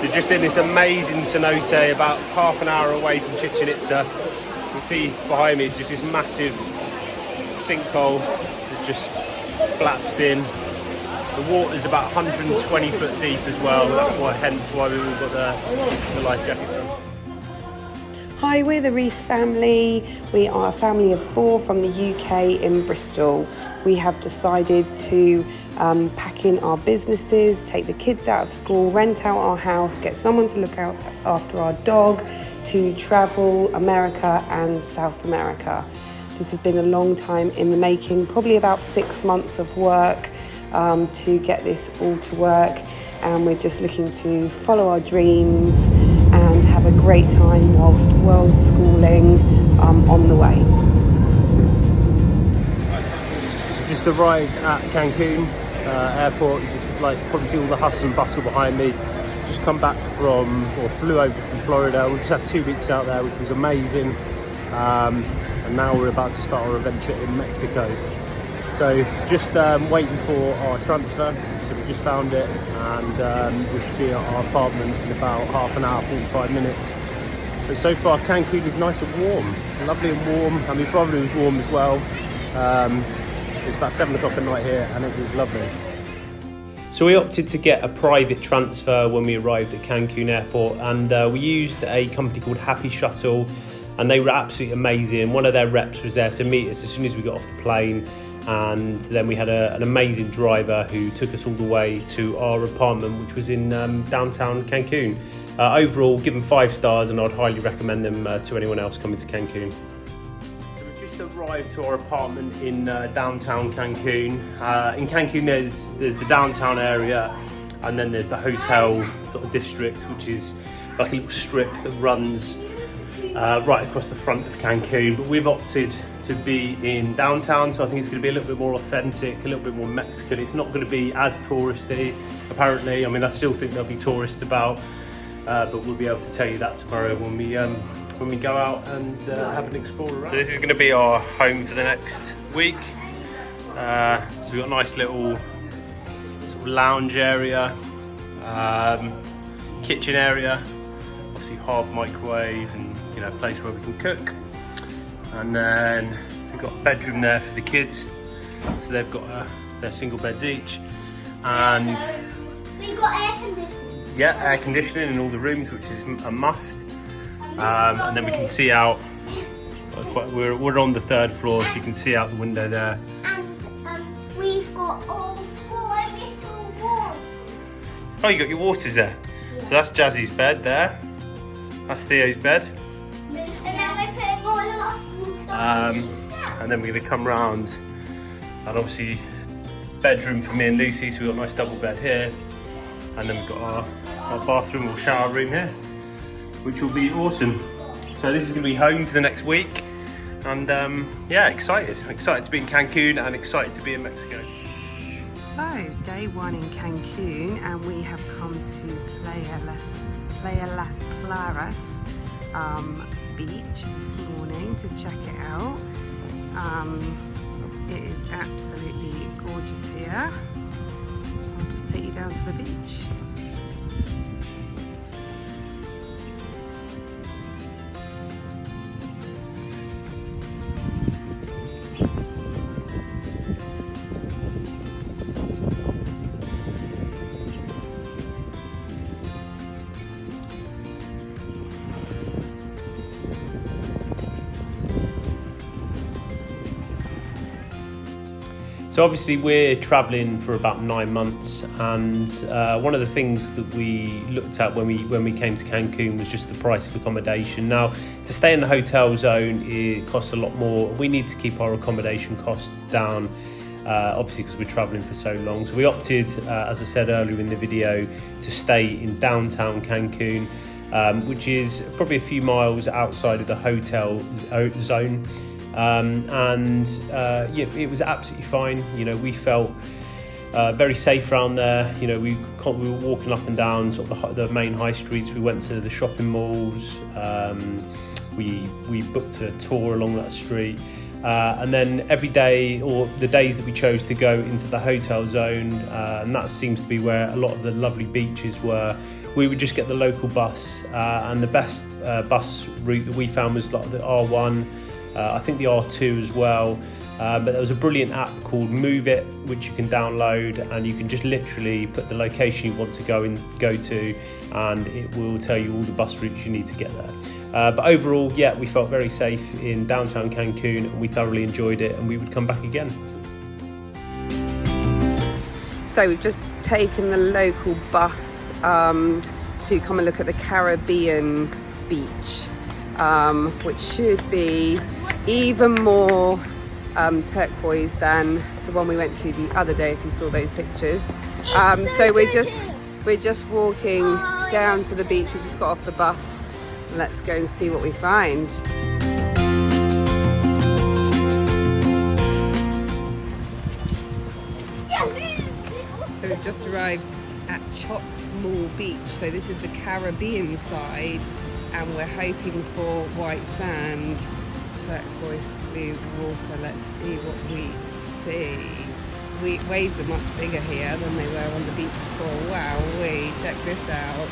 So just in this amazing cenote, about half an hour away from Chichen Itza. You can see behind me, it's just this massive sinkhole that just collapsed in. The water's about 120 foot deep as well. That's why we've all got the life jackets on. Hi, we're the Reese family. We are a family of 4 from the UK in Bristol. We have decided to pack in our businesses, take the kids out of school, rent out our house, get someone to look out after our dog, to travel America and South America. This has been a long time in the making, probably about 6 months of work to get this all to work, and we're just looking to follow our dreams and have a great time whilst world schooling on the way. Just arrived at Cancun airport. You can probably see all the hustle and bustle behind me. Just come back flew over from Florida. We just had 2 weeks out there, which was amazing. And now we're about to start our adventure in Mexico. So just waiting for our transfer. So we just found it, and we should be at our apartment in about half an hour, 45 minutes. But so far Cancun is nice and warm. It's lovely and warm. I mean, Florida was warm as well. It's about 7 o'clock at night here, and it was lovely. So we opted to get a private transfer when we arrived at Cancun airport, and we used a company called Happy Shuttle, and they were absolutely amazing. One of their reps was there to meet us as soon as we got off the plane, and then we had an amazing driver who took us all the way to our apartment, which was in downtown Cancun. Overall, give them 5 stars, and I'd highly recommend them to anyone else coming to Cancun. So we've just arrived to our apartment in downtown Cancun. In Cancun, there's the downtown area, and then there's the hotel sort of district, which is like a little strip that runs right across the front of Cancun. But we've opted to be in downtown, so I think it's going to be a little bit more authentic, a little bit more Mexican. It's not going to be as touristy, apparently. I mean, I still think there'll be tourists about, but we'll be able to tell you that tomorrow when we go out and have an explore around. So this is going to be our home for the next week. So we've got a nice little sort of lounge area, kitchen area, obviously hob, microwave, and a place where we can cook. And then we've got a bedroom there for the kids, so they've got their single beds each, and we've got air conditioning. Yeah, air conditioning in all the rooms, which is a must. And then we can see out. We're on the 3rd floor, so you can see out the window there. And we've got all 4 little walls. Oh, you got your waters there. So that's Jazzy's bed there. That's Theo's bed. And then we're putting all of our food on. And then we're going to come round, and obviously bedroom for me and Lucy, so we've got a nice double bed here, and then we've got our bathroom or shower room here, which will be awesome. So this is going to be home for the next week, and yeah, excited to be in Cancun and excited to be in Mexico. So day 1 in Cancun, and we have come to Playa Las Claras beach this morning to check it out. It is absolutely gorgeous here. I'll just take you down to the beach. So obviously we're travelling for about 9 months, and one of the things that we looked at when we came to Cancun was just the price of accommodation. Now, to stay in the hotel zone, it costs a lot more. We need to keep our accommodation costs down, obviously because we're travelling for so long. So we opted, as I said earlier in the video, to stay in downtown Cancun, which is probably a few miles outside of the hotel zone. Yeah, it was absolutely fine. We felt very safe around there. We were walking up and down sort of the main high streets. We went to the shopping malls. We booked a tour along that street, and then every day, or the days that we chose to go into the hotel zone, and that seems to be where a lot of the lovely beaches were, we would just get the local bus, and the best bus route that we found was like the R1, I think the R2 as well. But there was a brilliant app called Move It, which you can download, and you can just literally put the location you want to go to, and it will tell you all the bus routes you need to get there. But overall, yeah, we felt very safe in downtown Cancun, and we thoroughly enjoyed it, and we would come back again. So we've just taken the local bus to come and look at the Caribbean beach, which should be even more turquoise than the one we went to the other day, if you saw those pictures. So we're just walking down to the beach. We just got off the bus. Let's go and see what we find. So we've just arrived at Mall Beach. So this is the Caribbean side, and we're hoping for white sand, turquoise blue water. Let's see what we see. Waves are much bigger here than they were on the beach before. Wow, check this out.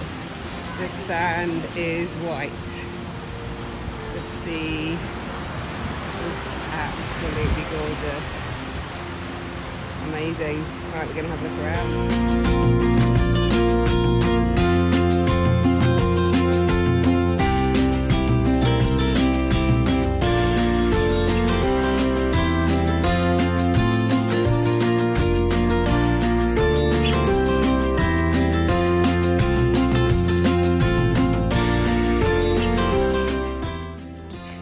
The sand is white. The sea is absolutely gorgeous. Amazing. Right, we're going to have a look around.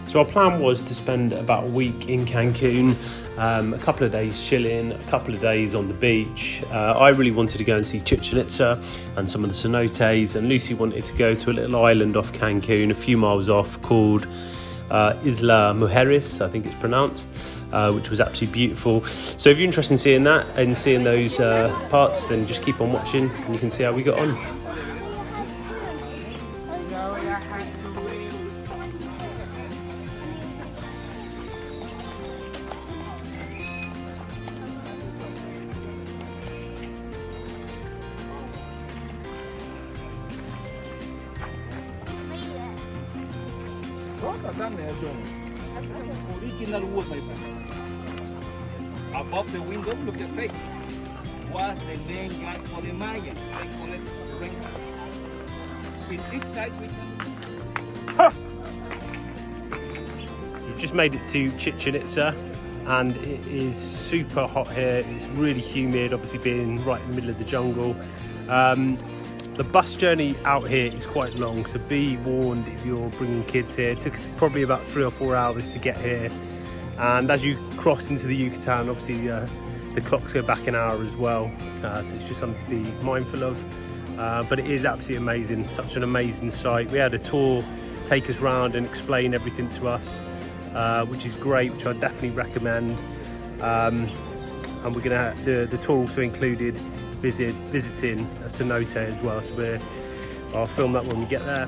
So our plan was to spend about a week in Cancun, a couple of days chilling, a couple of days on the beach. I really wanted to go and see Chichen Itza and some of the cenotes, and Lucy wanted to go to a little island off Cancun, a few miles off, called Isla Mujeres, I think it's pronounced, which was absolutely beautiful. So if you're interested in seeing that and seeing those parts, then just keep on watching and you can see how we got on. Original wood, my friend. Above the window, look at face. Was the main gas for the Mayans. They call it ring. In this side, we can. We've just made it to Chichen Itza, and it is super hot here. It's really humid, obviously being right in the middle of the jungle. The bus journey out here is quite long, so be warned if you're bringing kids here. It took us probably about 3 or 4 hours to get here, and as you cross into the Yucatan, obviously the clocks go back an hour as well, so it's just something to be mindful of. But it is absolutely amazing, such an amazing site. We had a tour take us around and explain everything to us, which is great, which I definitely recommend. And we're gonna the tour also included visiting a cenote as well, so I'll film that when we get there.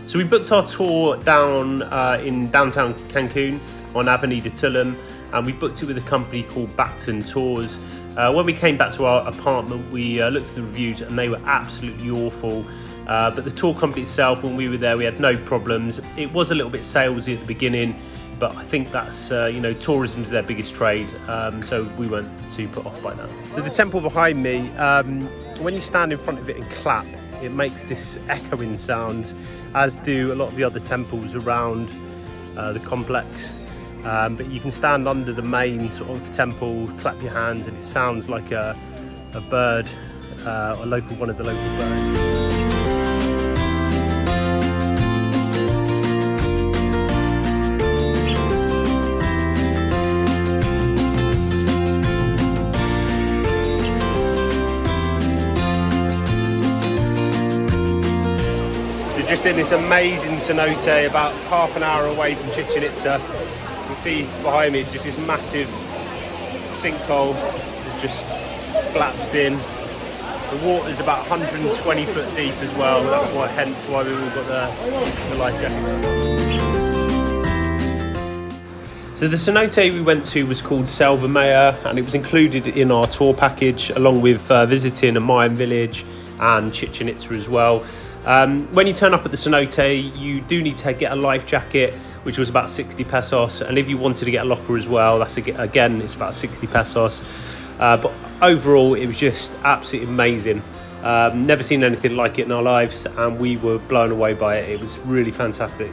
So we booked our tour down in downtown Cancun on Avenida Tulum, and we booked it with a company called Backton Tours. When we came back to our apartment, we looked at the reviews and they were absolutely awful. But the tour company itself, when we were there, we had no problems. It was a little bit salesy at the beginning, but I think that's, tourism's their biggest trade, so we weren't too put off by that. So the temple behind me, when you stand in front of it and clap, it makes this echoing sound, as do a lot of the other temples around the complex. But you can stand under the main sort of temple, clap your hands, and it sounds like a bird, one of the local birds. Just in this amazing cenote, about half an hour away from Chichen Itza. You can see behind me, it's just this massive sinkhole that just collapsed in. The water's about 120 foot deep as well. That's hence why we've all got the life jacket. So the cenote we went to was called Selva Maya, and it was included in our tour package, along with visiting a Mayan village and Chichen Itza as well. When you turn up at the cenote, you do need to get a life jacket, which was about 60 pesos, and if you wanted to get a locker as well, that's again, it's about 60 pesos. But overall, it was just absolutely amazing. Never seen anything like it in our lives, and we were blown away by it. It was really fantastic.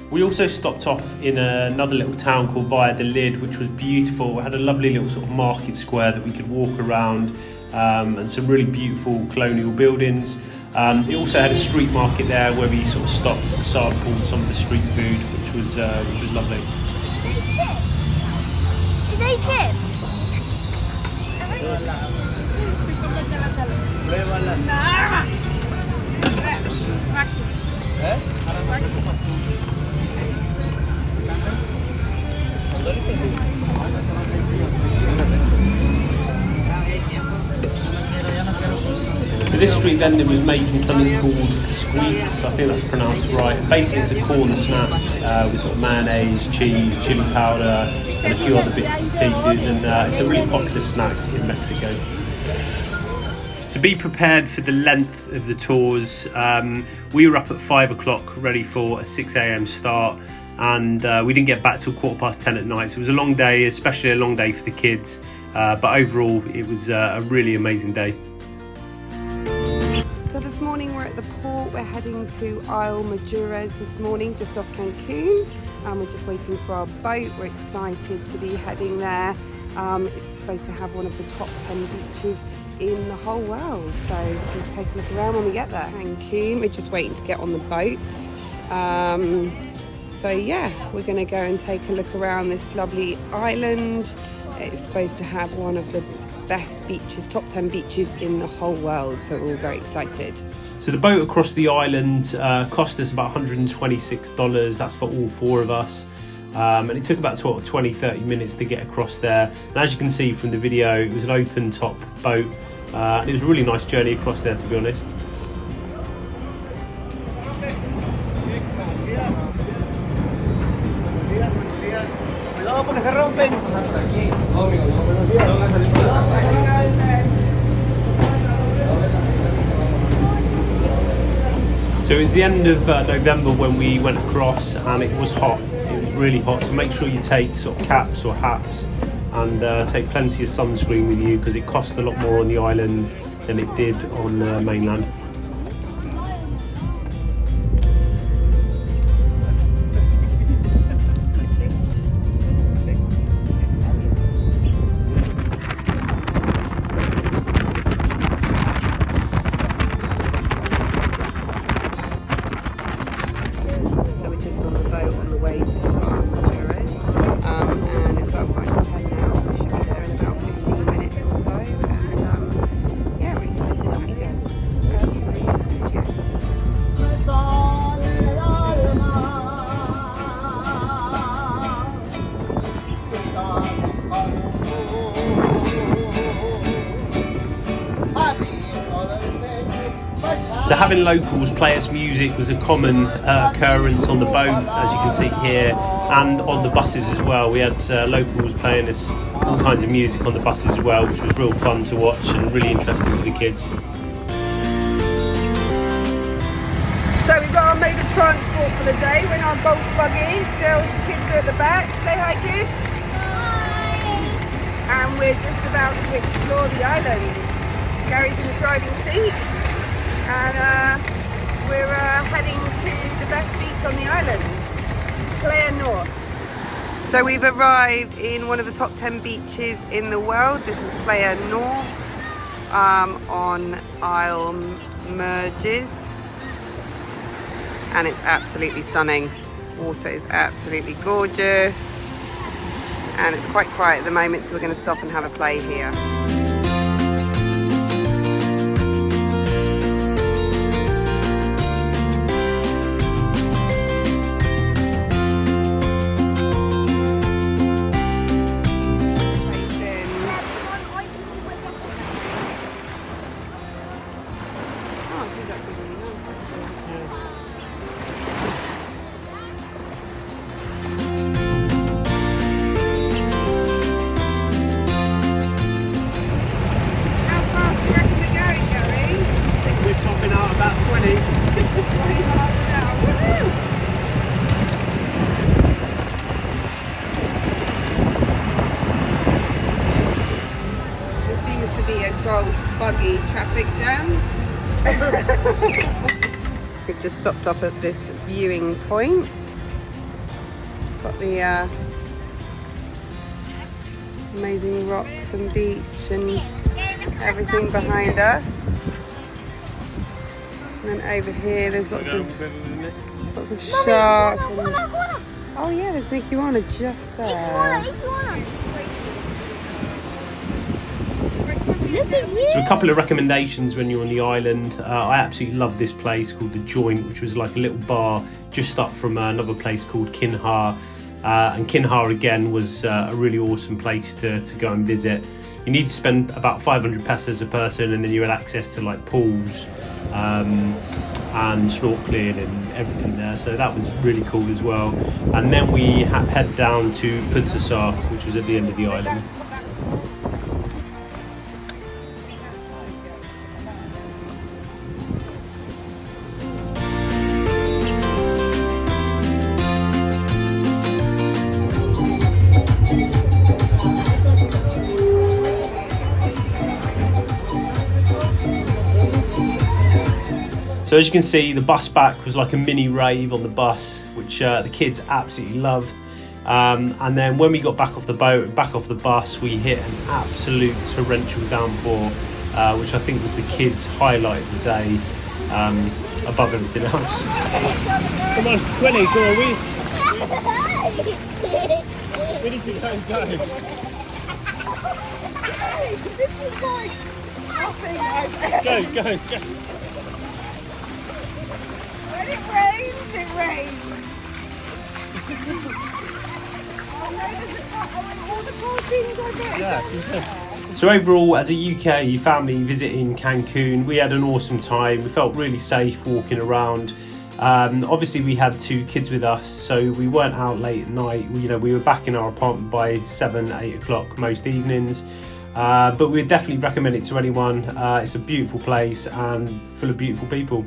We also stopped off in another little town called Villa del Lid, which was beautiful. It had a lovely little sort of market square that we could walk around, and some really beautiful colonial buildings. It also had a street market there where we sort of stopped to sample some of the street food, which was lovely. Is they chip? So this street vendor was making something called squeets, I think that's pronounced right. Basically it's a corn snack with sort of mayonnaise, cheese, chili powder and a few other bits and pieces, and it's a really popular snack in Mexico. So be prepared for the length of the tours. We were up at 5 o'clock ready for a 6 a.m. start, and we didn't get back till 10:15 at night. So it was a long day, especially a long day for the kids, but overall it was a really amazing day. So this morning we're at the port. We're heading to Isle Mujeres this morning, just off Cancun, and we're just waiting for our boat. We're excited to be heading there. It's supposed to have one of the top 10 beaches in the whole world, so we'll take a look around when we get there. Cancun, we're just waiting to get on the boat. So yeah, we're going to go and take a look around this lovely island. It's supposed to have one of the best beaches, top 10 beaches in the whole world, so we're all very excited. So the boat across the island cost us about $126, that's for all 4 of us. And it took about 20-30 minutes to get across there. And as you can see from the video, it was an open top boat, and it was a really nice journey across there, to be honest. So it was the end of November when we went across, and it was hot. It was really hot, so make sure you take sort of caps or hats, and take plenty of sunscreen with you, because it cost a lot more on the island than it did on the mainland. So we're just on the boat on the way to Mujeres, and it's about 5 to 10 now. We should be there in about 15 minutes or so, and yeah, we're excited. Mujeres, it's gorgeous. So having locals play us music was a common occurrence on the boat, as you can see here, and on the buses as well. We had locals playing us all kinds of music on the buses as well, which was real fun to watch and really interesting for the kids. So we've got our mode of transport for the day. We're in our golf buggy. Girls and kids are at the back. Say hi, kids. Hi. And we're just about to explore the island. Gary's in the driving seat, and we're heading to the best beach on the island, Playa North. So we've arrived in one of the top 10 beaches in the world. This is Playa North, on Isle Mujeres, and it's absolutely stunning. Water is absolutely gorgeous, and it's quite quiet at the moment, so we're going to stop and have a play here. traffic jam. We've just stopped up at this viewing point. Got the amazing rocks and beach and everything behind us. And then over here there's lots of sharks. Oh yeah, there's an iguana just there. So a couple of recommendations when you're on the island. I absolutely love this place called The Joint, which was like a little bar just up from another place called Kinha. And Kinha again was a really awesome place to go and visit. You need to spend about 500 pesos a person, and then you had access to like pools and snorkeling and everything there, so that was really cool as well. And then we head down to Punta Sar, which was at the end of the island. So as you can see, the bus back was like a mini rave on the bus, which the kids absolutely loved. And then when we got back off the boat, back off the bus, we hit an absolute torrential downpour, which I think was the kids' highlight of the day, above everything else. Come on, Quilly, go on, we need to go. This is like nothing I've ever... Go. When it rains, it rains. Oh no, there's a car. Oh, all the poor things I get. Yeah. So overall, as a UK family visiting Cancun, we had an awesome time. We felt really safe walking around. Obviously, we had 2 kids with us, so we weren't out late at night. We were back in our apartment by 7, 8 o'clock most evenings. But we would definitely recommend it to anyone. It's a beautiful place and full of beautiful people.